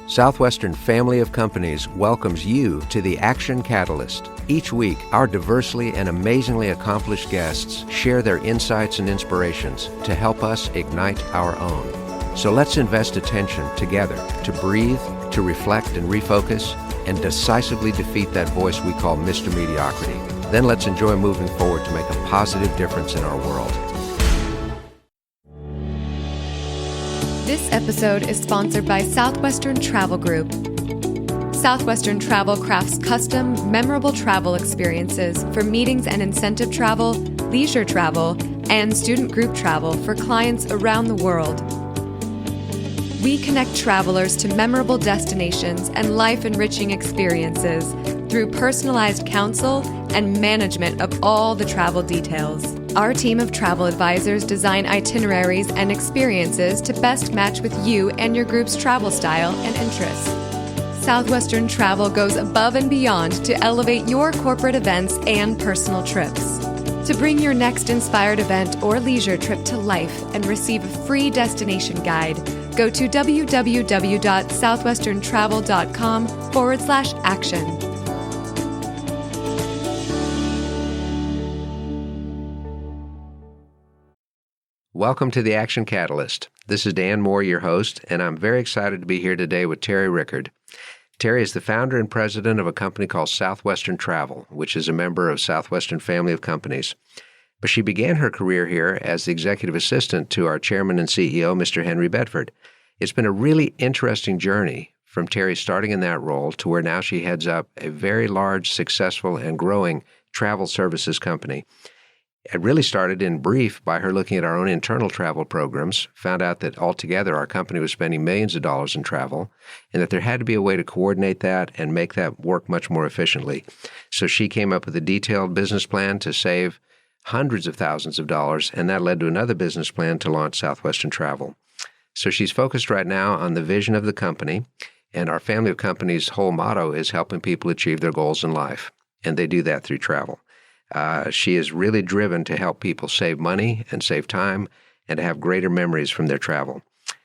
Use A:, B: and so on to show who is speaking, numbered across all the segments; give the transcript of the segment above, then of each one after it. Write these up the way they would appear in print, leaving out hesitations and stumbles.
A: Southwestern Family of Companies welcomes you to the Action Catalyst. Each week, our diversely and amazingly accomplished guests share their insights and inspirations to help us ignite our own. So let's invest attention together to breathe, to reflect and refocus, and decisively defeat that voice we call Mr. Mediocrity. Then let's enjoy moving forward to make a positive difference in our world.
B: This episode is sponsored by Southwestern Travel Group. Southwestern Travel crafts custom, memorable travel experiences for meetings and incentive travel, leisure travel, and student group travel for clients around the world. We connect travelers to memorable destinations and life-enriching experiences through personalized counsel and management of all the travel details. Our team of travel advisors design itineraries and experiences to best match with you and your group's travel style and interests. Southwestern Travel goes above and beyond to elevate your corporate events and personal trips. To bring your next inspired event or leisure trip to life and receive a free destination guide, go to www.southwesterntravel.com/action.
A: Welcome to the Action Catalyst. This is Dan Moore, your host, and I'm very excited to be here today with Terri Rickard. Terri is the founder and president of a company called Southwestern Travel, which is a member of Southwestern Family of Companies. But she began her career here as the executive assistant to our chairman and CEO, Mr. Henry Bedford. It's been a really interesting journey from Terri starting in that role to where now she heads up a very large, successful, and growing travel services company. It really started in brief by her looking at our own internal travel programs, found out that altogether our company was spending millions of dollars in travel, and that there had to be a way to coordinate that and make that work much more efficiently. So she came up with a detailed business plan to save hundreds of thousands of dollars, and that led to another business plan to launch Southwestern Travel. So she's focused right now on the vision of the company, and our family of companies' whole motto is helping people achieve their goals in life, and they do that through travel. She is really driven to help people save money and save time and to have greater memories from their travel.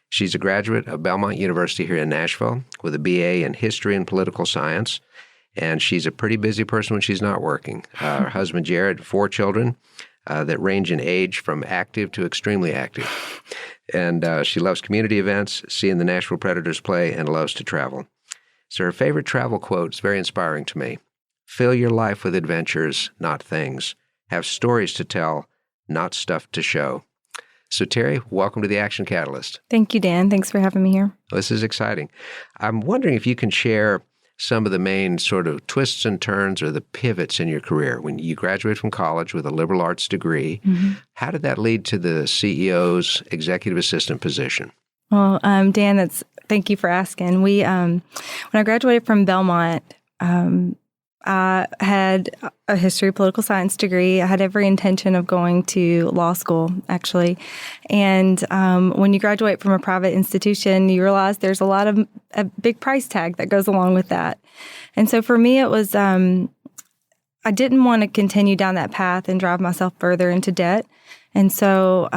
A: She's a graduate of Belmont University here in Nashville with a BA in History and Political Science, and she's a pretty busy person when she's not working. Her husband, Jared, 4 children that range in age from active to extremely active. And she loves community events, seeing the Nashville Predators play, and loves to travel. So her favorite travel quote is very inspiring to me. Fill your life with adventures, not things. Have stories to tell, not stuff to show. So Terri, welcome to the Action Catalyst.
C: Thank you, Dan. Thanks for having me here.
A: This is exciting. I'm wondering if you can share some of the main sort of twists and turns or the pivots in your career. When you graduated from college with a liberal arts degree, how did that lead to the CEO's executive assistant position?
C: Well, Dan, thank you for asking. When I graduated from Belmont, I had a history of political science degree. I had every intention of going to law school, actually. And when you graduate from a private institution, you realize there's a big price tag that goes along with that. And so for me, it was, I didn't want to continue down that path and drive myself further into debt. And so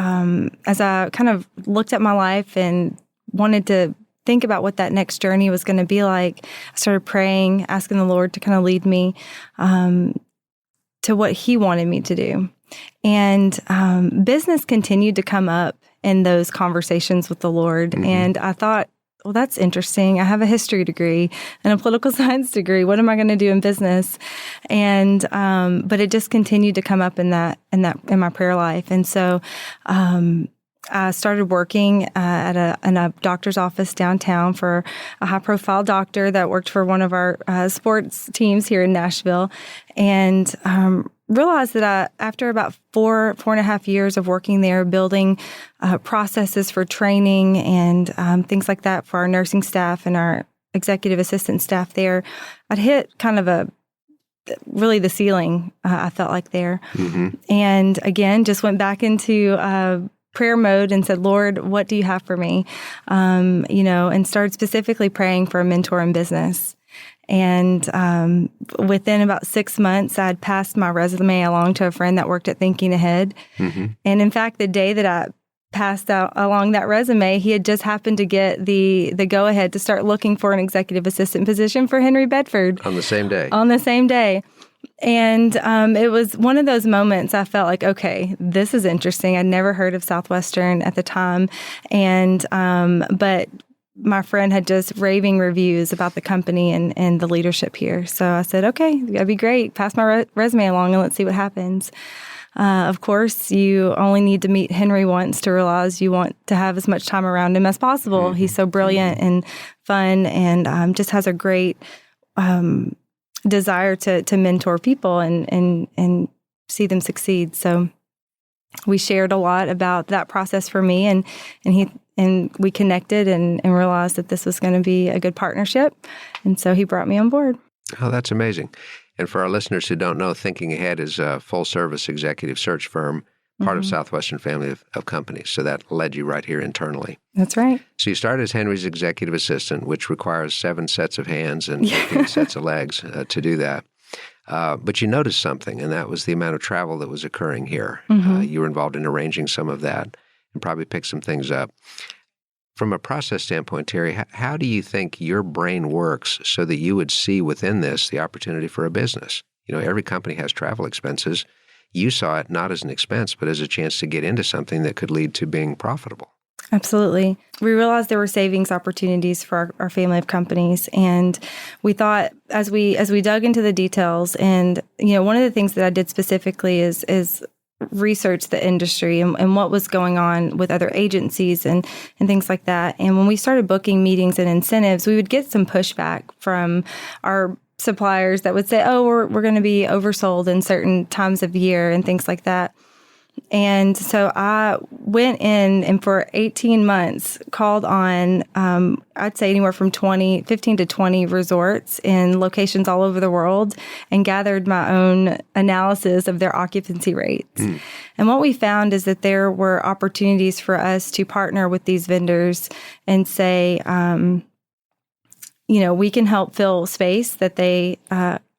C: as I kind of looked at my life and wanted to think about what that next journey was going to be like, I started praying, asking the Lord to kind of lead me to what He wanted me to do. And business continued to come up in those conversations with the Lord. And I thought, well, that's interesting. I have a history degree and a political science degree. What am I going to do in business? And but it just continued to come up in my prayer life. And so I started working in a doctor's office downtown for a high-profile doctor that worked for one of our sports teams here in Nashville, and realized that after about 4.5 years of working there, building processes for training and things like that for our nursing staff and our executive assistant staff there, I'd hit kind of really the ceiling, I felt like there. And again, just went back into prayer mode and said, Lord, what do you have for me? And started specifically praying for a mentor in business. And within about 6 months, I'd passed my resume along to a friend that worked at Thinking Ahead. And in fact, the day that I passed out along that resume, he had just happened to get the go-ahead to start looking for an executive assistant position for Henry Bedford.
A: On the same day?
C: On the same day. And it was one of those moments I felt like, okay, this is interesting. I'd never heard of Southwestern at the time. And but my friend had just raving reviews about the company and the leadership here. So I said, okay, that'd be great. Pass my resume along and let's see what happens. Of course, you only need to meet Henry once to realize you want to have as much time around him as possible. Mm-hmm. He's so brilliant and fun and just has a great desire to mentor people and see them succeed. So we shared a lot about that process for me, and we connected and realized that this was going to be a good partnership. And so he brought me on board.
A: Oh, that's amazing. And for our listeners who don't know, Thinking Ahead is a full-service executive search firm, part of Southwestern family of companies. So that led you right here internally.
C: That's right.
A: So you started as Henry's executive assistant, which requires 7 sets of hands and 15 sets of legs to do that. But you noticed something, and that was the amount of travel that was occurring here. You were involved in arranging some of that and probably picked some things up. From a process standpoint, Terri, how do you think your brain works so that you would see within this the opportunity for a business? You know, every company has travel expenses. You saw it not as an expense, but as a chance to get into something that could lead to being profitable.
C: Absolutely. We realized there were savings opportunities for our family of companies. And we thought as we dug into the details, and, you know, one of the things that I did specifically is research the industry and what was going on with other agencies and things like that. And when we started booking meetings and incentives, we would get some pushback from our suppliers that would say, oh, we're going to be oversold in certain times of year and things like that. And so I went in and for 18 months called on, I'd say anywhere from 15 to 20 resorts in locations all over the world and gathered my own analysis of their occupancy rates. And what we found is that there were opportunities for us to partner with these vendors and say, you know, we can help fill space that they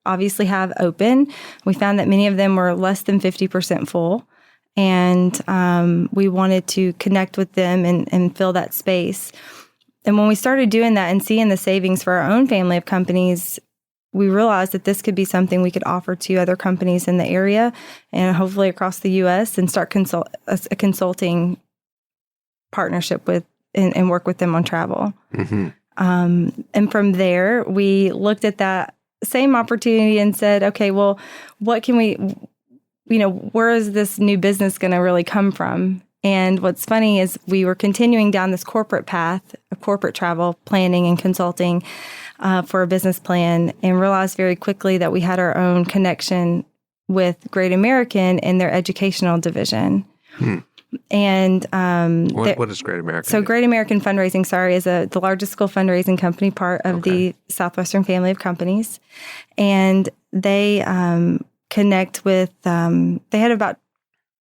C: obviously have open. We found that many of them were less than 50% full. And we wanted to connect with them and fill that space. And when we started doing that and seeing the savings for our own family of companies, we realized that this could be something we could offer to other companies in the area and hopefully across the U.S. and start a consulting partnership with and work with them on travel. And from there, we looked at that same opportunity and said, okay, well, what can we... you know, where is this new business going to really come from? And what's funny is we were continuing down this corporate path of corporate travel planning and consulting for a business plan and realized very quickly that we had our own connection with Great American and their educational division. And
A: what is Great American?
C: So Great American Fundraising, is the largest school fundraising company, part of the Southwestern family of companies. And they connect with, they had about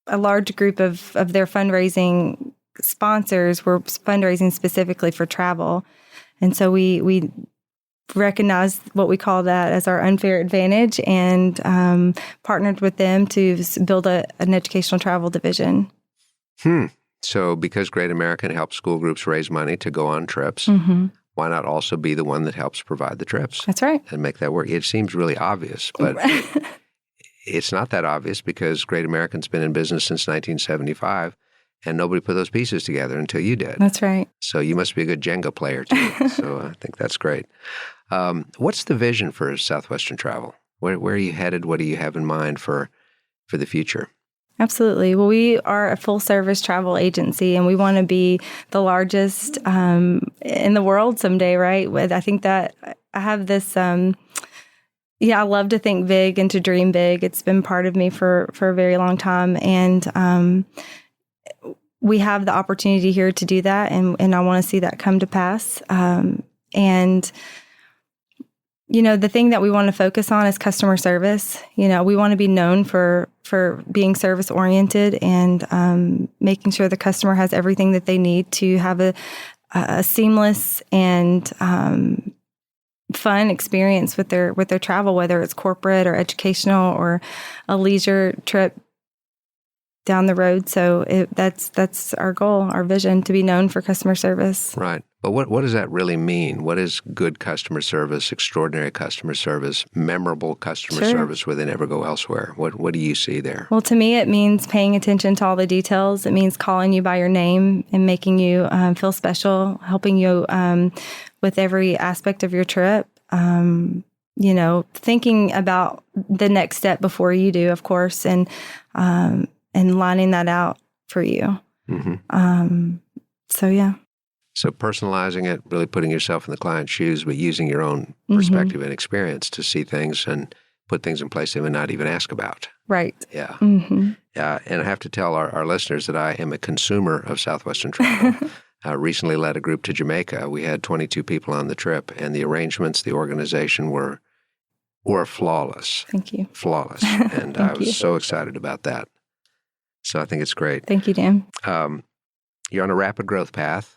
C: a large group of their fundraising sponsors were fundraising specifically for travel. And so we recognized what we call that as our unfair advantage and partnered with them to build an educational travel division.
A: So because Great American helps school groups raise money to go on trips, why not also be the one that helps provide the trips?
C: That's right.
A: And make that work. It seems really obvious, but... It's not that obvious because Great American's been in business since 1975, and nobody put those pieces together until you did.
C: That's right.
A: So you must be a good Jenga player, too. So I think that's great. What's the vision for Southwestern Travel? Where are you headed? What do you have in mind for the future?
C: Absolutely. Well, we are a full-service travel agency, and we want to be the largest in the world someday, right? I think that I have this... I love to think big and to dream big. It's been part of me for a very long time. And we have the opportunity here to do that. And I want to see that come to pass. And, you know, the thing that we want to focus on is customer service. You know, we want to be known for being service oriented and making sure the customer has everything that they need to have a seamless and fun experience with their travel, whether it's corporate or educational or a leisure trip. down the road. So that's our goal, our vision, to be known for customer service.
A: Right. But what does that really mean? What is good customer service, extraordinary customer service, memorable customer service where they never go elsewhere? What do you see there?
C: Well, to me, it means paying attention to all the details. It means calling you by your name and making you feel special, helping you with every aspect of your trip. Thinking about the next step before you do, of course, and lining that out for you.
A: Mm-hmm.
C: Yeah.
A: So personalizing it, really putting yourself in the client's shoes, but using your own perspective and experience to see things and put things in place they would not even ask about.
C: Right.
A: Yeah.
C: Mm-hmm.
A: And I have to tell our listeners that I am a consumer of Southwestern Travel. I recently led a group to Jamaica. We had 22 people on the trip, and the arrangements, the organization were flawless.
C: Thank you.
A: Flawless. And I was so excited about that. So I think it's great.
C: Thank you, Dan.
A: You're on a rapid growth path,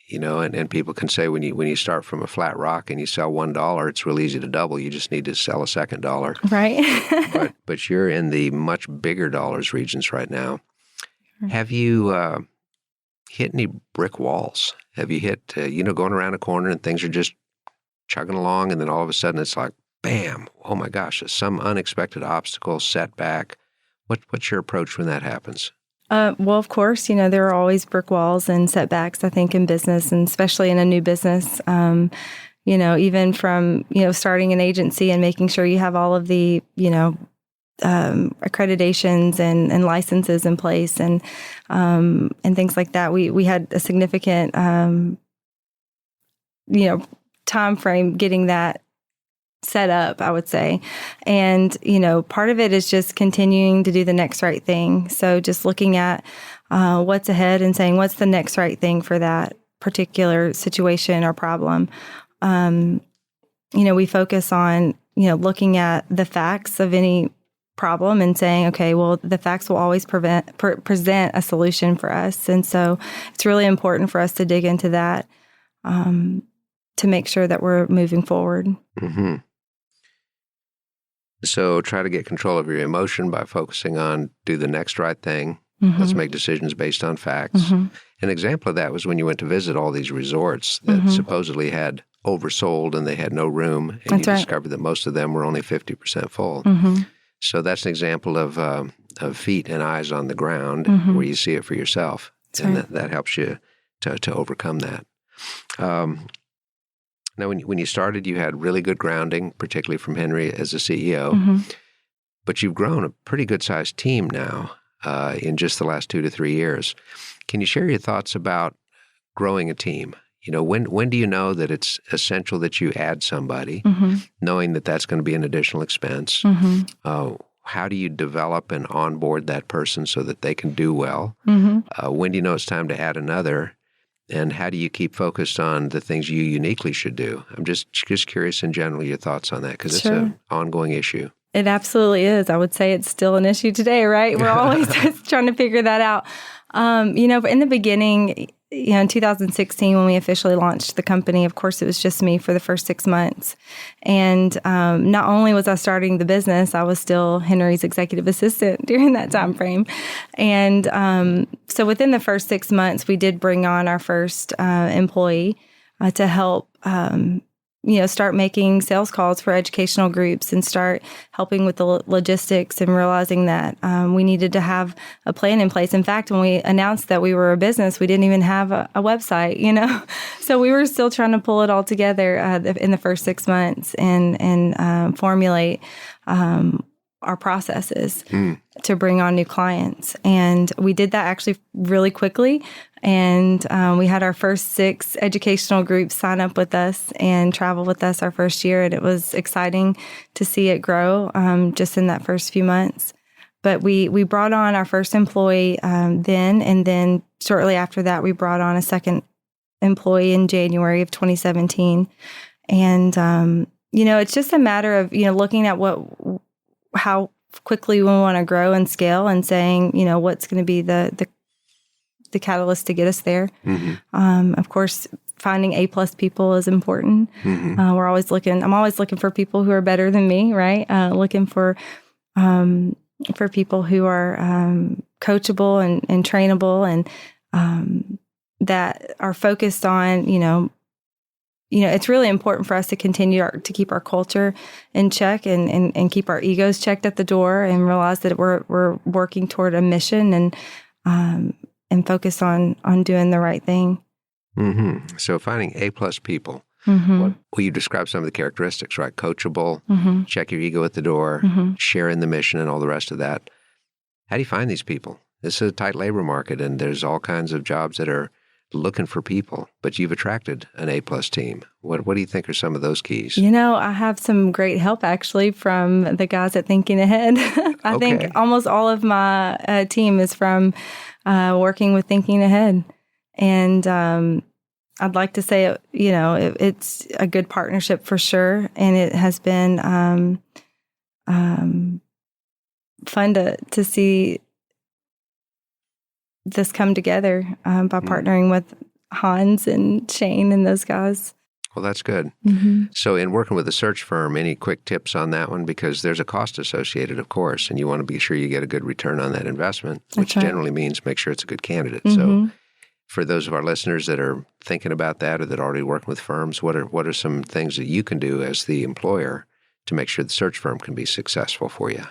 A: and people can say when you start from a flat rock and you sell $1, it's real easy to double. You just need to sell a second dollar.
C: Right.
A: but you're in the much bigger dollars regions right now. Have you hit any brick walls? Have you hit, going around a corner and things are just chugging along, and then all of a sudden it's like, bam, oh my gosh, some unexpected obstacle, setback. What's your approach when that happens?
C: Well, of course, there are always brick walls and setbacks, I think, in business, and especially in a new business. Even from, starting an agency and making sure you have all of the, accreditations and licenses in place and things like that. We had a significant, time frame getting that set up, I would say. And, part of it is just continuing to do the next right thing. So just looking at what's ahead and saying, what's the next right thing for that particular situation or problem? We focus on, looking at the facts of any problem and saying, okay, well, the facts will always present a solution for us. And so it's really important for us to dig into that to make sure that we're moving forward.
A: Mm-hmm. So try to get control of your emotion by focusing on do the next right thing. Mm-hmm. Let's make decisions based on facts. Mm-hmm. An example of that was when you went to visit all these resorts that supposedly had oversold and they had no room, and
C: That's
A: you
C: right.
A: discovered that most of them were only 50% full.
C: Mm-hmm.
A: So that's an example of feet and eyes on the ground where you see it for yourself.
C: That's
A: and
C: right.
A: that helps you to overcome that. Now, when you started, you had really good grounding, particularly from Henry as a CEO, but you've grown a pretty good-sized team now in just the last 2 to 3 years. Can you share your thoughts about growing a team? When do you know that it's essential that you add somebody, knowing that that's going to be an additional expense? How do you develop and onboard that person so that they can do well? When do you know it's time to add another? And how do you keep focused on the things you uniquely should do? I'm just curious in general your thoughts on that, because it's an ongoing issue.
C: It absolutely is. I would say it's still an issue today, right? We're always trying to figure that out. In the beginning, in 2016, when we officially launched the company, of course, it was just me for the first 6 months. And not only was I starting the business, I was still Henry's executive assistant during that time frame. And so within the first 6 months, we did bring on our first employee to help start making sales calls for educational groups and start helping with the logistics and realizing that we needed to have a plan in place. In fact, when we announced that we were a business, we didn't even have a website, So we were still trying to pull it all together in the first 6 months and formulate our processes to bring on new clients. And we did that actually really quickly. And we had our first 6 educational groups sign up with us and travel with us our first year. And it was exciting to see it grow just in that first few months. But we brought on our first employee then. And then shortly after that, we brought on a second employee in January of 2017. And, it's just a matter of, looking at how quickly we want to grow and scale and saying, what's going to be the catalyst to get us there. Of course, finding A+ people is important. I'm always looking for people who are better than me, right? Looking for people who are, coachable and trainable, and that are focused on, it's really important for us to continue to keep our culture in check and keep our egos checked at the door, and realize that we're working toward a mission, and focus on doing the right thing.
A: Mm-hmm. So finding A-plus people.
C: Mm-hmm.
A: You describe some of the characteristics, right? Coachable,
C: Mm-hmm.
A: check your ego at the door,
C: Mm-hmm.
A: sharing the mission, and all the rest of that. How do you find these people? This is a tight labor market, and there's all kinds of jobs that are looking for people, but you've attracted an A-plus team. What do you think are some of those keys?
C: I have some great help, actually, from the guys at Thinking Ahead. I think almost all of my team is from working with Thinking Ahead. And I'd like to say, it's a good partnership for sure. And it has been fun to see this come together by partnering with Hans and Shane and those guys.
A: Well, that's good.
C: Mm-hmm.
A: So in working with a search firm, any quick tips on that one? Because there's a cost associated, of course, and you want to be sure you get a good return on that investment, which generally means make sure it's a good candidate.
C: Mm-hmm.
A: So for those of our listeners that are thinking about that or that are already working with firms, what are some things that you can do as the employer to make sure the search firm can be successful for you?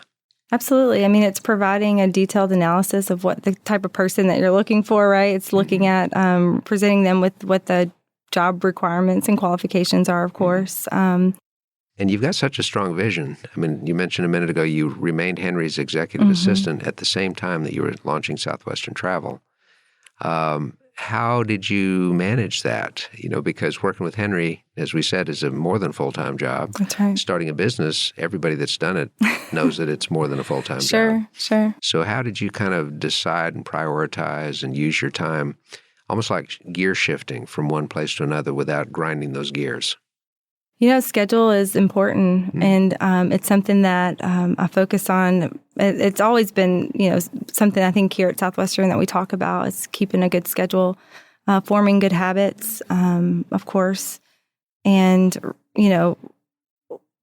C: Absolutely. I mean, it's providing a detailed analysis of what the type of person that you're looking for, right? It's looking at presenting them with what the job requirements and qualifications are, of course.
A: And you've got such a strong vision. I mean, you mentioned a minute ago you remained Henry's executive assistant at the same time that you were launching Southwestern Travel. How did you manage that? Because working with Henry, as we said, is a more than full-time job.
C: That's right.
A: Starting a business, everybody that's done it knows that it's more than a full-time job.
C: Sure.
A: So how did you kind of decide and prioritize and use your time, almost like gear shifting from one place to another without grinding those gears?
C: Schedule is important, and it's something that I focus on. It's always been, something I think here at Southwestern that we talk about is keeping a good schedule, forming good habits, of course, and,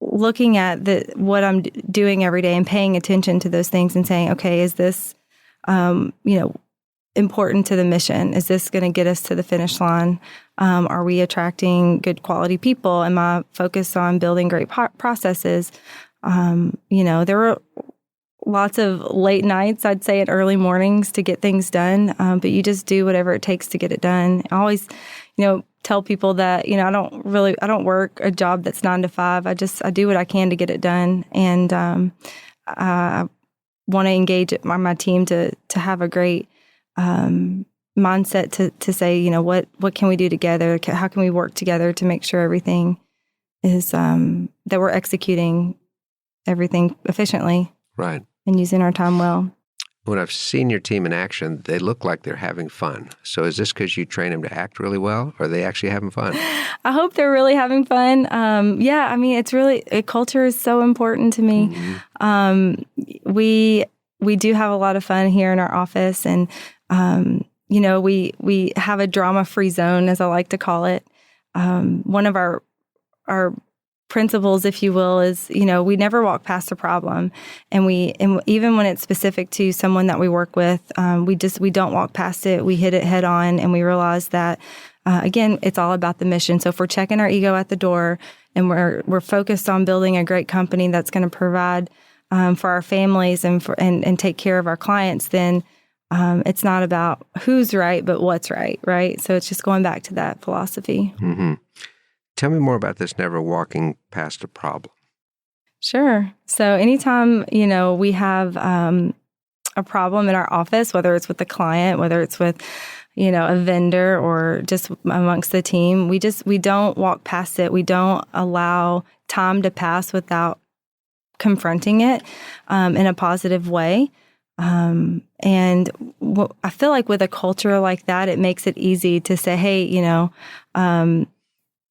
C: looking at what I'm doing every day and paying attention to those things and saying, okay, is this, important to the mission? Is this going to get us to the finish line? Are we attracting good quality people? Am I focused on building great processes? There were lots of late nights, I'd say, and early mornings to get things done. But you just do whatever it takes to get it done. I always, tell people that, I don't work a job that's 9 to 5. I do what I can to get it done. And I want to engage my team to have a great mindset to say, what can we do together? How can we work together to make sure everything is, that we're executing everything efficiently.
A: Right.
C: And using our time well.
A: When I've seen your team in action, they look like they're having fun. So is this because you train them to act really well, or are they actually having fun?
C: I hope they're really having fun. It's really, culture is so important to me. Mm-hmm. We do have a lot of fun here in our office, and we have a drama-free zone, as I like to call it. One of our principles, if you will, is, we never walk past a problem. And even when it's specific to someone that we work with, we don't walk past it. We hit it head on, and we realize that, again, it's all about the mission. So if we're checking our ego at the door and we're focused on building a great company that's going to provide for our families and take care of our clients, then it's not about who's right, but what's right? So it's just going back to that philosophy.
A: Mm-hmm. Tell me more about this never walking past a problem.
C: Sure. So anytime, we have a problem in our office, whether it's with the client, whether it's with, a vendor or just amongst the team, we don't walk past it. We don't allow time to pass without confronting it in a positive way. And I feel like with a culture like that, it makes it easy to say, hey,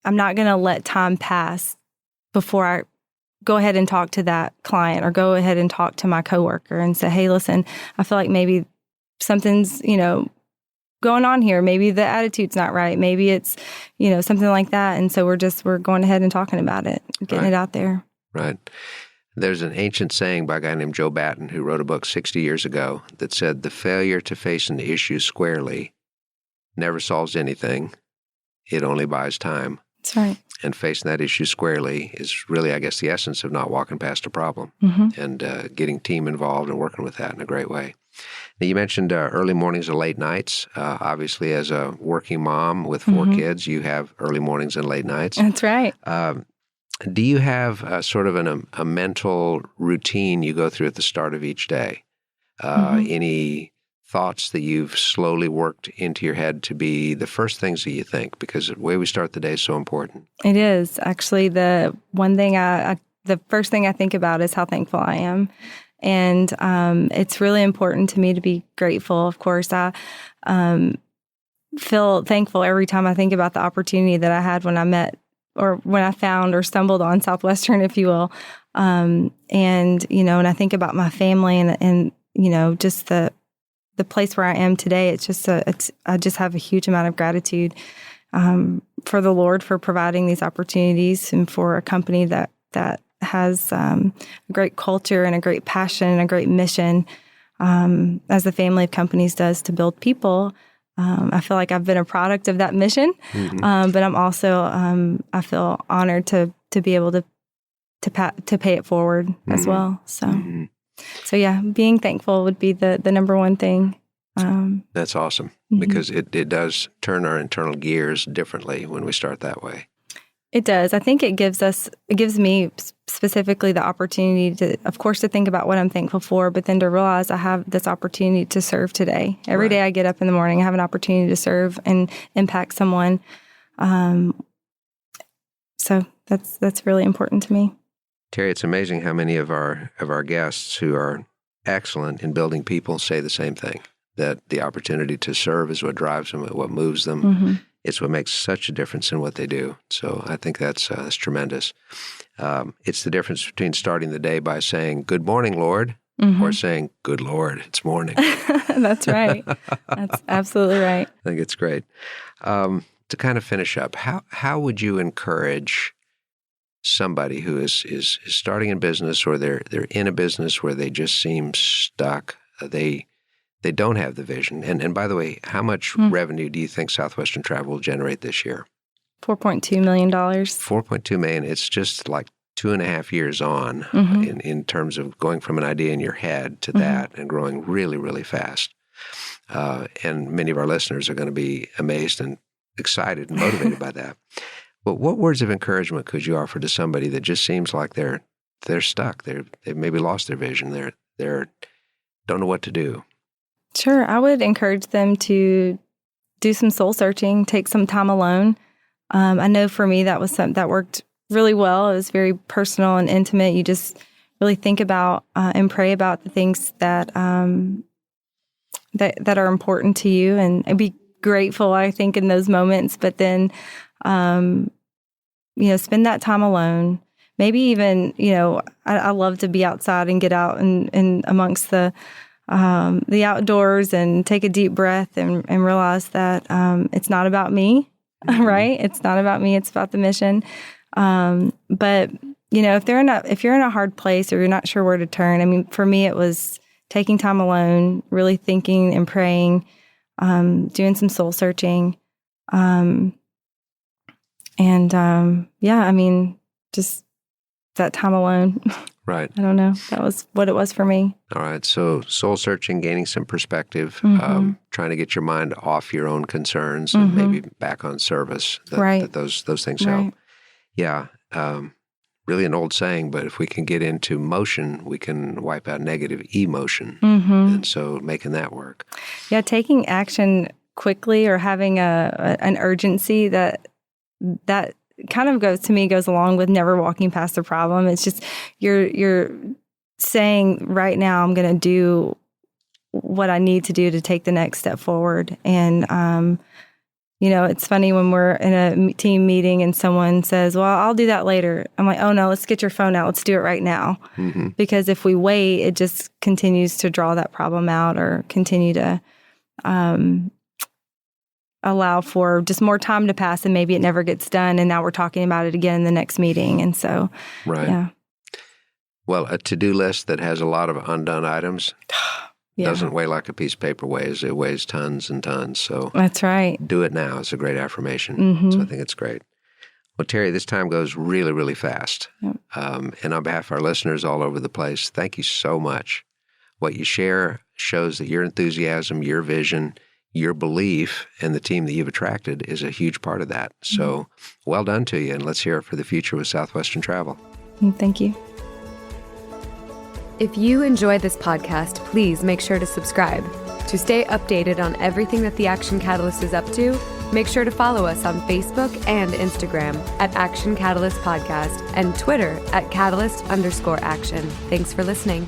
C: I'm not going to let time pass before I go ahead and talk to that client or go ahead and talk to my coworker and say, hey, listen, I feel like maybe something's, going on here. Maybe the attitude's not right. Maybe it's, something like that. And so we're going ahead and talking about it, getting it out there.
A: Right. There's an ancient saying by a guy named Joe Batten who wrote a book 60 years ago that said, the failure to face an issue squarely never solves anything. It only buys time.
C: That's right.
A: And facing that issue squarely is really, I guess, the essence of not walking past a problem and getting team involved and working with that in a great way. Now, you mentioned early mornings and late nights. Obviously, as a working mom with 4 kids, you have early mornings and late nights.
C: That's right.
A: Do you have sort of a mental routine you go through at the start of each day? Any thoughts that you've slowly worked into your head to be the first things that you think? Because the way we start the day is so important.
C: It is. Actually, the first thing I think about is how thankful I am. And it's really important to me to be grateful. Of course, I feel thankful every time I think about the opportunity that I had when I met or when I found or stumbled on Southwestern, if you will. And, when I think about my family and just the place where I am today, it's just I just have a huge amount of gratitude for the Lord for providing these opportunities and for a company that has a great culture and a great passion and a great mission, as the family of companies does, to build people. I feel like I've been a product of that mission, but I'm also I feel honored to be able to pay it forward as well. So yeah, being thankful would be the number one thing.
A: That's awesome because it does turn our internal gears differently when we start that way.
C: It does. I think it gives me specifically the opportunity to, of course, to think about what I'm thankful for, but then to realize I have this opportunity to serve today. Every day I get up in the morning, I have an opportunity to serve and impact someone. So that's really important to me.
A: Terri, it's amazing how many of our guests who are excellent in building people say the same thing, that the opportunity to serve is what drives them, what moves them. It's what makes such a difference in what they do. So I think that's tremendous. It's the difference between starting the day by saying, "Good morning, Lord," or saying, "Good Lord, it's morning."
C: That's right. That's absolutely right.
A: I think it's great. To kind of finish up, how would you encourage somebody who is starting in business or they're in a business where they just seem stuck? They don't have the vision. And by the way, how much revenue do you think Southwestern Travel will generate this year?
C: $4.2 million.
A: $4.2 million. It's just like 2.5 years on in terms of going from an idea in your head to that and growing really, really fast. And many of our listeners are going to be amazed and excited and motivated by that. But what words of encouragement could you offer to somebody that just seems like they're stuck? They've maybe lost their vision. They're don't know what to do.
C: Sure. I would encourage them to do some soul searching, take some time alone. I know for me that was something that worked really well. It was very personal and intimate. You just really think about and pray about the things that that are important to you and be grateful, I think, in those moments. But then, spend that time alone. Maybe even, I love to be outside and get out and amongst the outdoors and take a deep breath and realize that it's not about me, right? It's not about me. It's about the mission. But if you're in a hard place or you're not sure where to turn, I mean, for me, it was taking time alone, really thinking and praying, doing some soul searching, just that time alone.
A: Right.
C: I don't know. That was what it was for me.
A: All right. So soul searching, gaining some perspective, trying to get your mind off your own concerns and maybe back on service. That those things help. Yeah. Really an old saying, but if we can get into motion, we can wipe out negative emotion. And so making that work.
C: Yeah. Taking action quickly or having an urgency that kind of goes along with never walking past the problem. It's just you're saying right now I'm going to do what I need to do to take the next step forward. And it's funny when we're in a team meeting and someone says, "Well, I'll do that later." I'm like, "Oh no, let's get your phone out. Let's do it right now." Because if we wait, it just continues to draw that problem out or continue to allow for just more time to pass and maybe it never gets done. And now we're talking about it again in the next meeting. And so,
A: right.
C: Yeah.
A: Well, a to-do list that has a lot of undone items doesn't weigh like a piece of paper weighs. It weighs tons and tons. So
C: That's right.
A: do it now. It's a great affirmation.
C: Mm-hmm.
A: So I think it's great. Well, Terri, this time goes really, really fast.
C: Yep.
A: And on behalf of our listeners all over the place, thank you so much. What you share shows that your enthusiasm, your vision, your belief, and the team that you've attracted is a huge part of that. So well done to you, and let's hear it for the future with Southwestern Travel.
C: Thank you.
B: If you enjoyed this podcast, please make sure to subscribe. To stay updated on everything that the Action Catalyst is up to, make sure to follow us on Facebook and Instagram at Action Catalyst Podcast and Twitter at Catalyst_Action. Thanks for listening.